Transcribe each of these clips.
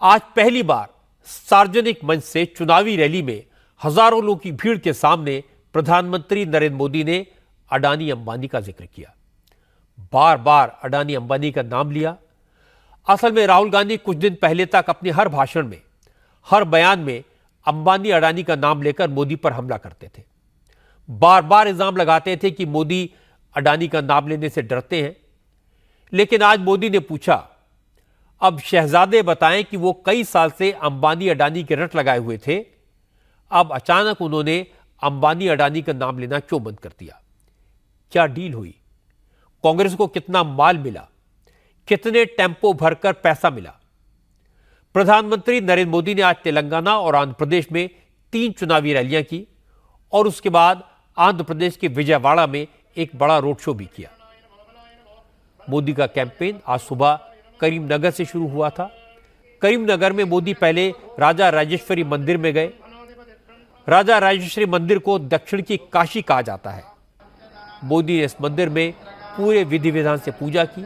आज पहली बार सार्वजनिक मंच से चुनावी रैली में हजारों लोगों की भीड़ के सामने प्रधानमंत्री नरेंद्र मोदी ने अडानी अंबानी का जिक्र किया। बार बार अडानी अंबानी का नाम लिया। असल में राहुल गांधी कुछ दिन पहले तक अपने हर भाषण में, हर बयान में अंबानी अडानी का नाम लेकर मोदी पर हमला करते थे। बार बार इल्जाम लगाते थे कि मोदी अडानी का नाम लेने से डरते हैं। लेकिन आज मोदी ने पूछा, अब शहजादे बताएं कि वो कई साल से अंबानी अडानी के रट लगाए हुए थे, अब अचानक उन्होंने अंबानी अडानी का नाम लेना क्यों बंद कर दिया? क्या डील हुई? कांग्रेस को कितना माल मिला? कितने टेम्पो भरकर पैसा मिला? प्रधानमंत्री नरेंद्र मोदी ने आज तेलंगाना और आंध्र प्रदेश में 3 चुनावी रैलियां की और उसके बाद आंध्र प्रदेश के विजयवाड़ा में एक बड़ा रोड शो भी किया। मोदी का कैंपेन आज सुबह करीमनगर से शुरू हुआ था। करीमनगर में मोदी पहले राजा राजेश्वरी मंदिर में गए। राजा राजेश्वरी मंदिर को दक्षिण की काशी कहा जाता है। मोदी ने इस मंदिर में पूरे विधि विधान से पूजा की,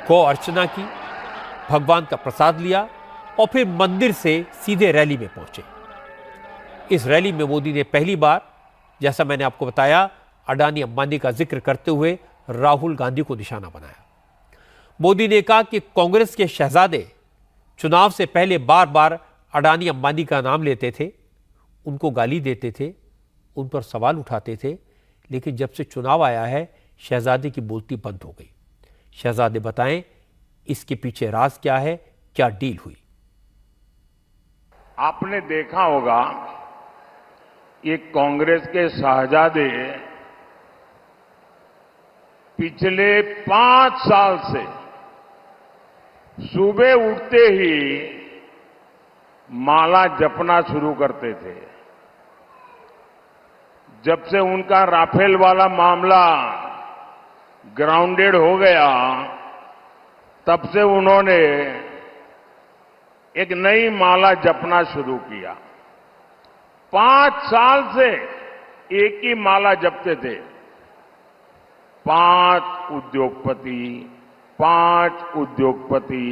गौ अर्चना की, भगवान का प्रसाद लिया और फिर मंदिर से सीधे रैली में पहुंचे। इस रैली में मोदी ने पहली बार, जैसा मैंने आपको बताया, अडानी अंबानी का जिक्र करते हुए राहुल गांधी को निशाना बनाया। मोदी ने कहा कि कांग्रेस के शहजादे चुनाव से पहले बार बार अडानी अंबानी का नाम लेते थे, उनको गाली देते थे, उन पर सवाल उठाते थे, लेकिन जब से चुनाव आया है शहजादे की बोलती बंद हो गई। शहजादे बताएं इसके पीछे राज क्या है, क्या डील हुई? आपने देखा होगा ये कांग्रेस के शहजादे पिछले 5 साल से सुबह उठते ही माला जपना शुरू करते थे। जब से उनका राफेल वाला मामला ग्राउंडेड हो गया, तब से उन्होंने एक नई माला जपना शुरू किया। 5 साल से एक ही माला जपते थे, 5 उद्योगपति, 5 उद्योगपति,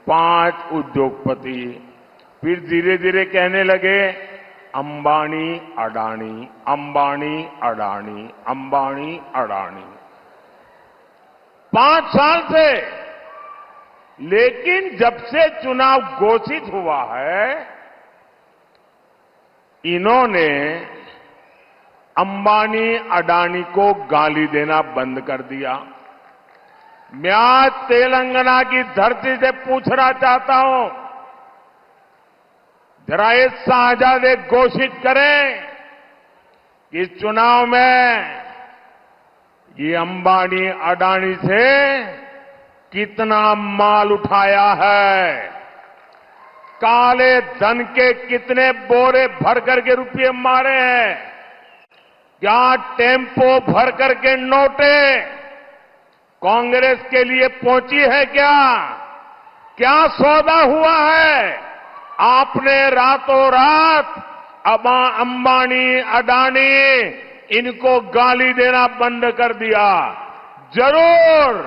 5 उद्योगपति। फिर धीरे धीरे कहने लगे अंबानी अडानी, अंबानी अडानी, अंबानी अडानी। 5 साल से। लेकिन जब से चुनाव घोषित हुआ है, इन्होंने अंबानी अडानी को गाली देना बंद कर दिया। मैं आज तेलंगाना की धरती से पूछना चाहता हूं, जरा ये शहजादे घोषित करें कि इस चुनाव में ये अंबानी अडानी से कितना माल उठाया है, काले धन के कितने बोरे भर करके रुपये मारे हैं, क्या टेम्पो भर करके नोटे कांग्रेस के लिए पहुंची है, क्या सौदा हुआ है? आपने रातों रात अब अंबानी अडानी इनको गाली देना बंद कर दिया। जरूर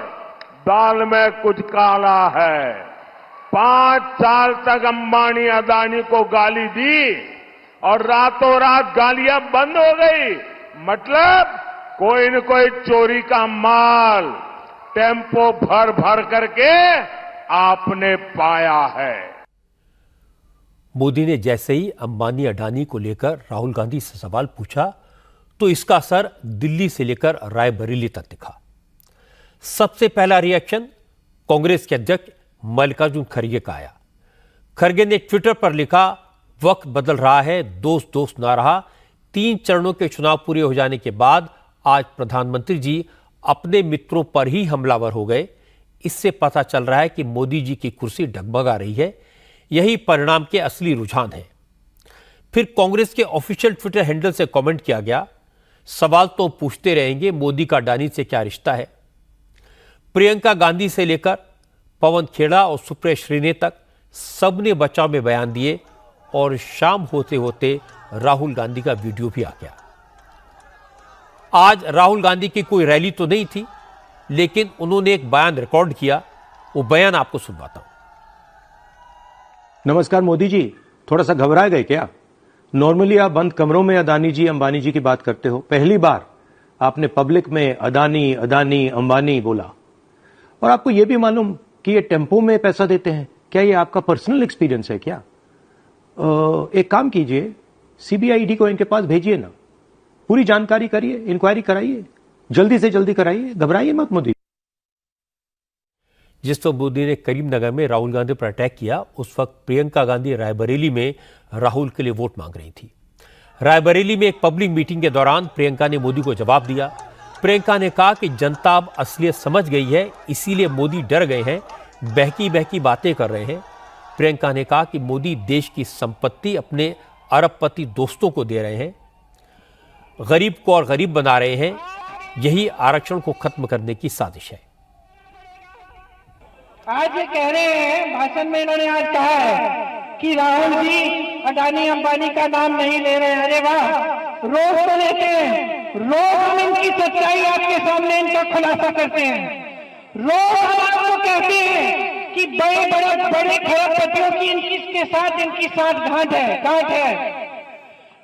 दाल में कुछ काला है। 5 साल तक अंबानी अडानी को गाली दी और रातों रात गालियां बंद हो गई। मतलब कोई न कोई चोरी का माल टेम्पो भर भर करके आपने पाया है। मोदी ने जैसे ही अंबानी अडानी को लेकर राहुल गांधी से सवाल पूछा तो इसका असर दिल्ली से लेकर रायबरेली तक दिखा। सबसे पहला रिएक्शन कांग्रेस के अध्यक्ष मल्लिकार्जुन खड़गे का आया। खड़गे ने ट्विटर पर लिखा, वक्त बदल रहा है, दोस्त दोस्त ना रहा। 3 चरणों के चुनाव पूरे हो जाने के बाद आज प्रधानमंत्री जी अपने मित्रों पर ही हमलावर हो गए। इससे पता चल रहा है कि मोदी जी की कुर्सी डगमगा रही है। यही परिणाम के असली रुझान है। फिर कांग्रेस के ऑफिशियल ट्विटर हैंडल से कमेंट किया गया, सवाल तो पूछते रहेंगे, मोदी का अडानी से क्या रिश्ता है? प्रियंका गांधी से लेकर पवन खेड़ा और सुप्रिया श्रीने तक सबने बचाव में बयान दिए और शाम होते होते राहुल गांधी का वीडियो भी आ गया। आज राहुल गांधी की कोई रैली तो नहीं थी, लेकिन उन्होंने एक बयान रिकॉर्ड किया वो बयान आपको सुनवाता हूं। नमस्कार मोदी जी, थोड़ा सा घबरा गए क्या? नॉर्मली आप बंद कमरों में अदानी जी अंबानी जी की बात करते हो, पहली बार आपने पब्लिक में अदानी अदानी अंबानी बोला। और आपको यह भी मालूम कि ये टेम्पो में पैसा देते हैं? क्या ये आपका पर्सनल एक्सपीरियंस है क्या? एक काम कीजिए, सीबीआईडी को इनके पास भेजिए ना, पूरी जानकारी करिए, इंक्वायरी कराइए, जल्दी से जल्दी कराइए, घबराइए मत मोदी। जिस वक्त मोदी ने करीमनगर में राहुल गांधी पर अटैक किया, उस वक्त प्रियंका गांधी रायबरेली में राहुल के लिए वोट मांग रही थी। रायबरेली में एक पब्लिक मीटिंग के दौरान प्रियंका ने मोदी को जवाब दिया। प्रियंका ने कहा कि जनता अब असलियत समझ गई है, इसीलिए मोदी डर गए हैं, बहकी बहकी बातें कर रहे हैं। प्रियंका ने कहा कि मोदी देश की संपत्ति अपने अरबपति दोस्तों को दे रहे हैं, गरीब को और गरीब बना रहे हैं। यही आरक्षण को खत्म करने की साजिश है। आज ये कह रहे हैं, भाषण में इन्होंने आज कहा है कि राहुल जी अडानी अंबानी का नाम नहीं ले रहे हैं। अरे वाह, रोज तो लेते हैं, रोज हम इनकी सच्चाई आपके सामने इनका खुलासा करते हैं। रोज हम आपको कहते हैं कि बड़े खरबपतियों की इनके साथ गांठ है।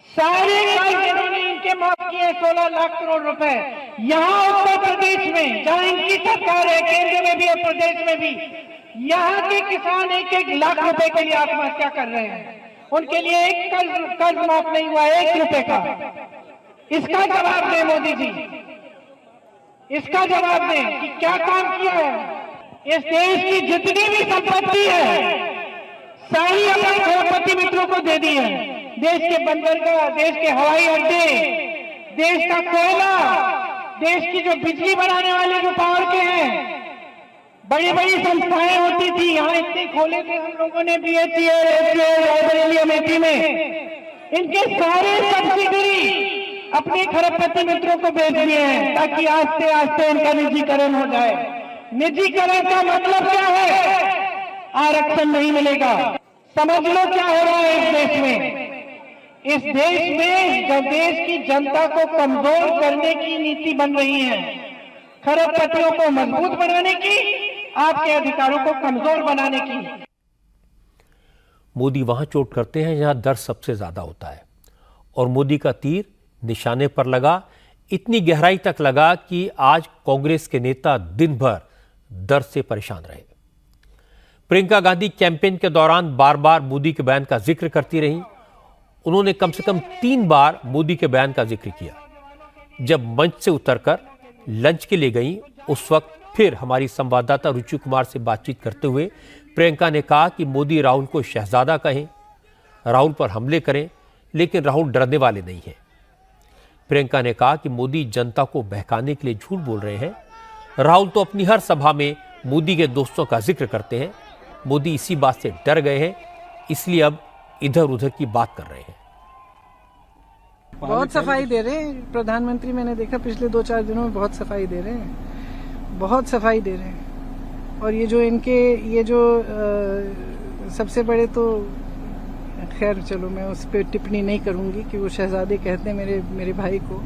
सारे कर्ज इन्होंने इनके माफ किए 16 लाख करोड़ रुपए। यहाँ उत्तर प्रदेश में जहाँ इनकी सरकार है, केंद्र में भी और प्रदेश में भी, यहाँ के किसान 1-1 लाख रुपए के लिए आत्महत्या कर रहे हैं। उनके लिए एक कर्ज माफ नहीं हुआ, 1 रुपए का। इसका जवाब दें मोदी जी, इसका जवाब दें कि क्या काम किया है। इस देश की जितनी भी संपत्ति है सारी अपने खरबपति मित्रों को दे दी है। देश के बंदरगाह, देश के हवाई अड्डे, देश का कोयला, देश की जो बिजली बनाने वाले जो पावर के हैं, बड़ी बड़ी संस्थाएं होती थी, यहाँ इतने खोले थे हम लोगों ने BHEL, रायबरेली, अमेठी में। इनके सारे सब्सिडरी अपने खरबपति मित्रों को बेच दिए हैं ताकि आस्ते आस्ते इनका निजीकरण हो जाए। निजीकरण का मतलब क्या है? आरक्षण नहीं मिलेगा। समझ लो क्या हो रहा है इस देश में। इस देश में जब देश की जनता को कमजोर करने की नीति बन रही है, खरबपतियों को मजबूत बनाने की, आपके अधिकारों को कमजोर बनाने की। मोदी वहां चोट करते हैं जहां दर्द सबसे ज्यादा होता है, और मोदी का तीर निशाने पर लगा, इतनी गहराई तक लगा कि आज कांग्रेस के नेता दिन भर दर्द से परेशान रहे। प्रियंका गांधी कैंपेन के दौरान बार बार मोदी के बयान का जिक्र करती रहीं। उन्होंने कम से कम 3 बार मोदी के बयान का जिक्र किया। जब मंच से उतरकर लंच के लिए गईं, उस वक्त फिर हमारी संवाददाता रुचि कुमार से बातचीत करते हुए प्रियंका ने कहा कि मोदी राहुल को शहजादा कहें, राहुल पर हमले करें, लेकिन राहुल डरने वाले नहीं हैं। प्रियंका ने कहा कि मोदी जनता को बहकाने के लिए झूठ बोल रहे हैं। राहुल तो अपनी हर सभा में मोदी के दोस्तों का जिक्र करते हैं। मोदी इसी बात से डर गए हैं, इसलिए अब इधर उधर की बात कर रहे हैं। बहुत सफाई दे रहे हैं प्रधानमंत्री, मैंने देखा पिछले 2-4 दिनों में बहुत सफाई दे रहे हैं, बहुत सफाई दे रहे हैं। और ये जो सबसे बड़े, तो खैर चलो मैं उस पर टिप्पणी नहीं करूंगी कि वो शहजादे कहते हैं मेरे भाई को,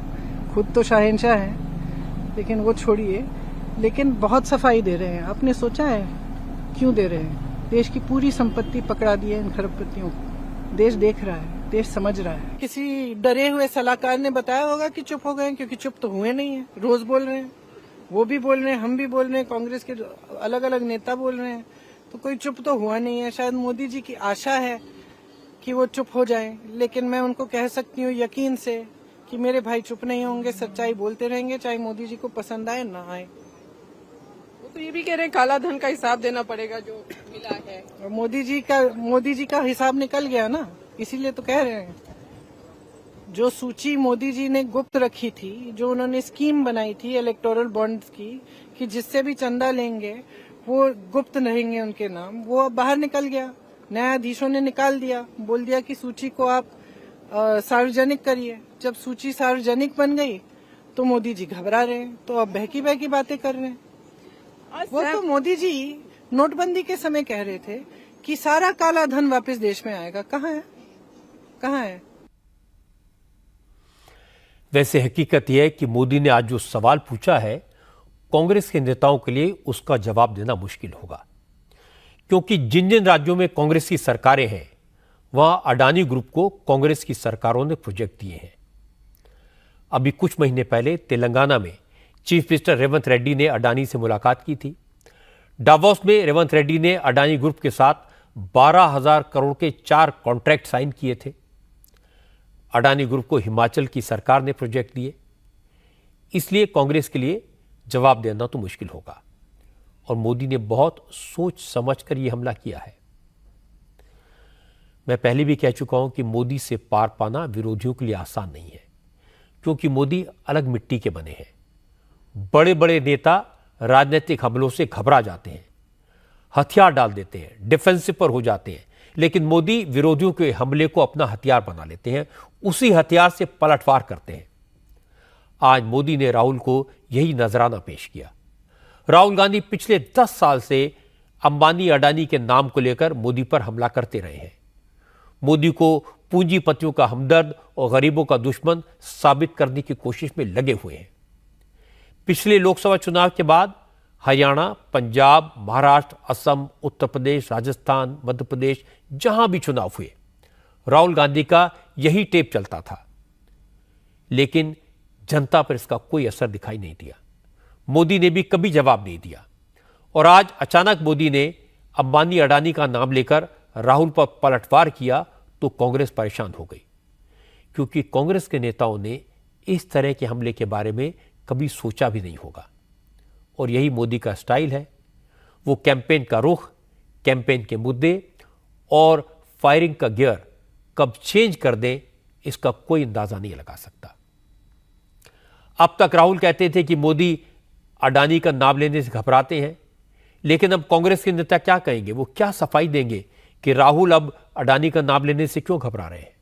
खुद तो शाहनशाह हैं, लेकिन वो छोड़िए। लेकिन बहुत सफाई दे रहे हैं। आपने सोचा है क्यों दे रहे हैं? देश की पूरी संपत्ति पकड़ा दी है इन खरबपतियों को। देश देख रहा है, देश समझ रहा है। किसी डरे हुए सलाहकार ने बताया होगा कि चुप हो गए, क्योंकि चुप तो हुए नहीं है। रोज बोल रहे हैं, वो भी बोल रहे हैं, हम भी बोल रहे हैं, कांग्रेस के अलग अलग नेता बोल रहे हैं, तो कोई चुप तो हुआ नहीं है। शायद मोदी जी की आशा है कि वो चुप हो जाएं, लेकिन मैं उनको कह सकती हूँ यकीन से कि मेरे भाई चुप नहीं होंगे, सच्चाई बोलते रहेंगे, चाहे मोदी जी को पसंद आए ना आए। तो ये भी कह रहे हैं काला धन का हिसाब देना पड़ेगा जो मिला है। और मोदी जी का हिसाब निकल गया ना, इसीलिए तो कह रहे हैं। जो सूची मोदी जी ने गुप्त रखी थी, जो उन्होंने स्कीम बनाई थी इलेक्टोरल बॉन्ड्स की, कि जिससे भी चंदा लेंगे वो गुप्त रहेंगे उनके नाम, वो अब बाहर निकल गया। न्यायाधीशों ने निकाल दिया, बोल दिया कि सूची को आप सार्वजनिक करिए। जब सूची सार्वजनिक बन गई तो मोदी जी घबरा रहे हैं, तो अब बहकी बहकी बातें कर रहे हैं। वो तो मोदी जी नोटबंदी के समय कह रहे थे कि सारा काला धन वापस देश में आएगा। कहाँ है, कहाँ है? वैसे हकीकत यह है कि मोदी ने आज जो सवाल पूछा है, कांग्रेस के नेताओं के लिए उसका जवाब देना मुश्किल होगा। क्योंकि जिन जिन राज्यों में कांग्रेस की सरकारें हैं वहां अडानी ग्रुप को कांग्रेस की सरकारों ने प्रोजेक्ट दिए हैं। अभी कुछ महीने पहले तेलंगाना में चीफ मिनिस्टर रेवंत रेड्डी ने अडानी से मुलाकात की थी। डावोस में रेवंत रेड्डी ने अडानी ग्रुप के साथ 12,000 करोड़ के 4 कॉन्ट्रैक्ट साइन किए थे। अडानी ग्रुप को हिमाचल की सरकार ने प्रोजेक्ट दिए, इसलिए कांग्रेस के लिए जवाब देना तो मुश्किल होगा और मोदी ने बहुत सोच समझकर यह हमला किया है। मैं पहले भी कह चुका हूं कि मोदी से पार पाना विरोधियों के लिए आसान नहीं है, क्योंकि मोदी अलग मिट्टी के बने हैं। बड़े बड़े नेता राजनीतिक हमलों से घबरा जाते हैं, हथियार डाल देते हैं, डिफेंसिव पर हो जाते हैं, लेकिन मोदी विरोधियों के हमले को अपना हथियार बना लेते हैं, उसी हथियार से पलटवार करते हैं। आज मोदी ने राहुल को यही नजराना पेश किया। राहुल गांधी पिछले 10 साल से अंबानी अडानी के नाम को लेकर मोदी पर हमला करते रहे हैं। मोदी को पूंजीपतियों का हमदर्द और गरीबों का दुश्मन साबित करने की कोशिश में लगे हुए हैं। पिछले लोकसभा चुनाव के बाद हरियाणा, पंजाब, महाराष्ट्र, असम, उत्तर प्रदेश, राजस्थान, मध्य प्रदेश, जहां भी चुनाव हुए, राहुल गांधी का यही टेप चलता था, लेकिन जनता पर इसका कोई असर दिखाई नहीं दिया। मोदी ने भी कभी जवाब नहीं दिया और आज अचानक मोदी ने अंबानी अडानी का नाम लेकर राहुल पर पलटवार किया तो कांग्रेस परेशान हो गई, क्योंकि कांग्रेस के नेताओं ने इस तरह के हमले के बारे में कभी सोचा भी नहीं होगा। और यही मोदी का स्टाइल है। वो कैंपेन का रुख, कैंपेन के मुद्दे और फायरिंग का गियर कब चेंज कर दें, इसका कोई अंदाजा नहीं लगा सकता। अब तक राहुल कहते थे कि मोदी अडानी का नाम लेने से घबराते हैं, लेकिन अब कांग्रेस के नेता क्या कहेंगे? वो क्या सफाई देंगे कि राहुल अब अडानी का नाम लेने से क्यों घबरा रहे हैं?